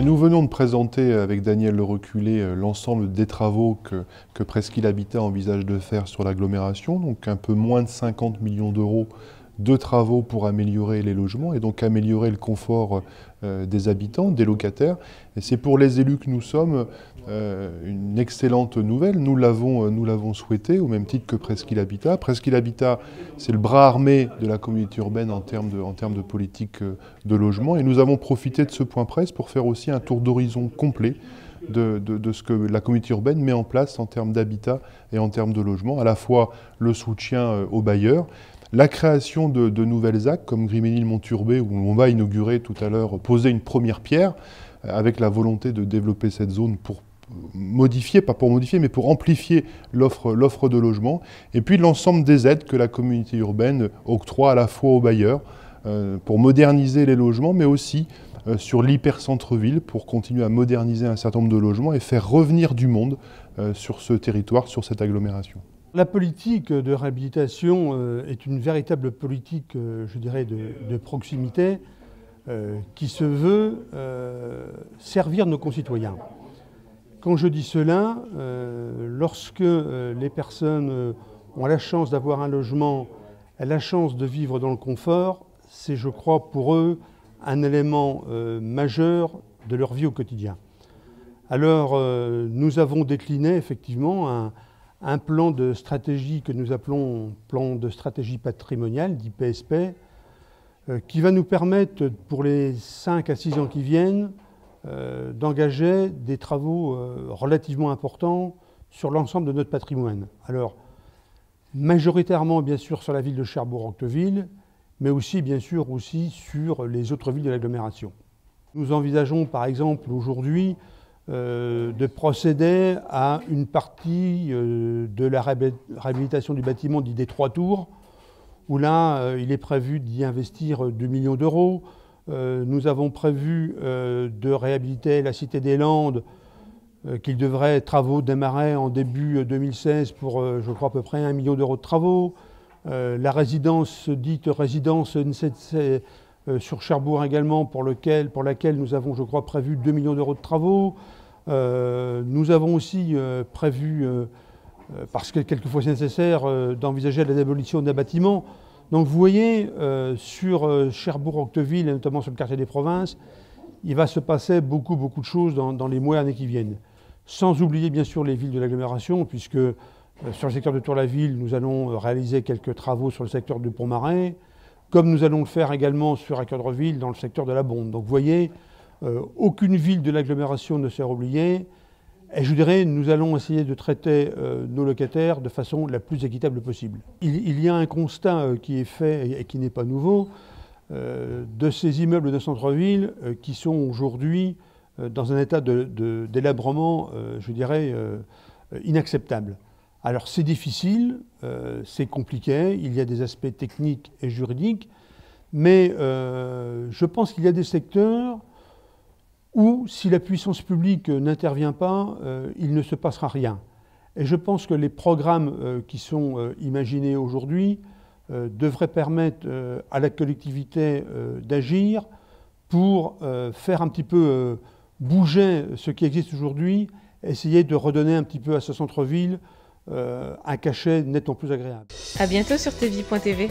Nous venons de présenter avec Daniel Le Reculé l'ensemble des travaux que Presqu'île Habitat envisage de faire sur l'agglomération, donc un peu moins de 50 millions d'euros de travaux pour améliorer les logements et donc améliorer le confort des habitants, des locataires. Et c'est pour les élus que nous sommes une excellente nouvelle. Nous l'avons souhaité au même titre que Presqu'île Habitat. Presqu'île Habitat, c'est le bras armé de la communauté urbaine en termes de politique de logement. Et nous avons profité de ce point presse pour faire aussi un tour d'horizon complet de ce que la communauté urbaine met en place en termes d'habitat et en termes de logement, à la fois le soutien aux bailleurs, la création de nouvelles ZAC comme Grimesnil-Monturbet, où on va inaugurer tout à l'heure, poser une première pierre, avec la volonté de développer cette zone pour modifier, pas pour modifier, mais pour amplifier l'offre de logement, et puis l'ensemble des aides que la communauté urbaine octroie à la fois aux bailleurs, pour moderniser les logements, mais aussi sur l'hyper-centre-ville, pour continuer à moderniser un certain nombre de logements et faire revenir du monde sur ce territoire, sur cette agglomération. La politique de réhabilitation est une véritable politique, je dirais, de proximité qui se veut servir nos concitoyens. Quand je dis cela, lorsque les personnes ont la chance d'avoir un logement, la chance de vivre dans le confort, c'est, je crois, pour eux, un élément majeur de leur vie au quotidien. Alors, nous avons décliné effectivement un plan de stratégie que nous appelons plan de stratégie patrimoniale, dit PSP, qui va nous permettre, pour les 5 à 6 ans qui viennent, d'engager des travaux relativement importants sur l'ensemble de notre patrimoine. Alors, majoritairement, bien sûr, sur la ville de Cherbourg-Octeville, mais aussi, bien sûr, aussi sur les autres villes de l'agglomération. Nous envisageons, par exemple, aujourd'hui, de procéder à une partie de la réhabilitation du bâtiment dit des 3 tours, où là, il est prévu d'y investir 2 millions d'euros. Nous avons prévu de réhabiliter la Cité des Landes, qu'il devrait travaux démarrer en début 2016 pour, je crois, à peu près 1 million d'euros de travaux. La résidence dite résidence NCC sur Cherbourg également, pour laquelle nous avons, je crois, prévu 2 millions d'euros de travaux. Nous avons aussi prévu, parce que quelquefois c'est nécessaire, d'envisager la démolition d'un bâtiment. Donc vous voyez, sur Cherbourg-Octeville, et notamment sur le quartier des Provinces, il va se passer beaucoup de choses dans les mois et années qui viennent. Sans oublier bien sûr les villes de l'agglomération, puisque sur le secteur de Tour-la-Ville, nous allons réaliser quelques travaux sur le secteur du Pont-Marais, comme nous allons le faire également sur Équeurdreville dans le secteur de la Bonde. Donc vous voyez, aucune ville de l'agglomération ne sera oubliée. Et je dirais, nous allons essayer de traiter nos locataires de façon la plus équitable possible. Il y a un constat qui est fait et qui n'est pas nouveau de ces immeubles de centre-ville qui sont aujourd'hui dans un état délabrement, je dirais, inacceptable. Alors c'est difficile, c'est compliqué, il y a des aspects techniques et juridiques, mais je pense qu'il y a des secteurs où, si la puissance publique n'intervient pas, il ne se passera rien. Et je pense que les programmes qui sont imaginés aujourd'hui devraient permettre à la collectivité d'agir pour faire un petit peu bouger ce qui existe aujourd'hui, essayer de redonner un petit peu à ce centre-ville un cachet nettement plus agréable. À bientôt sur tvie.tv.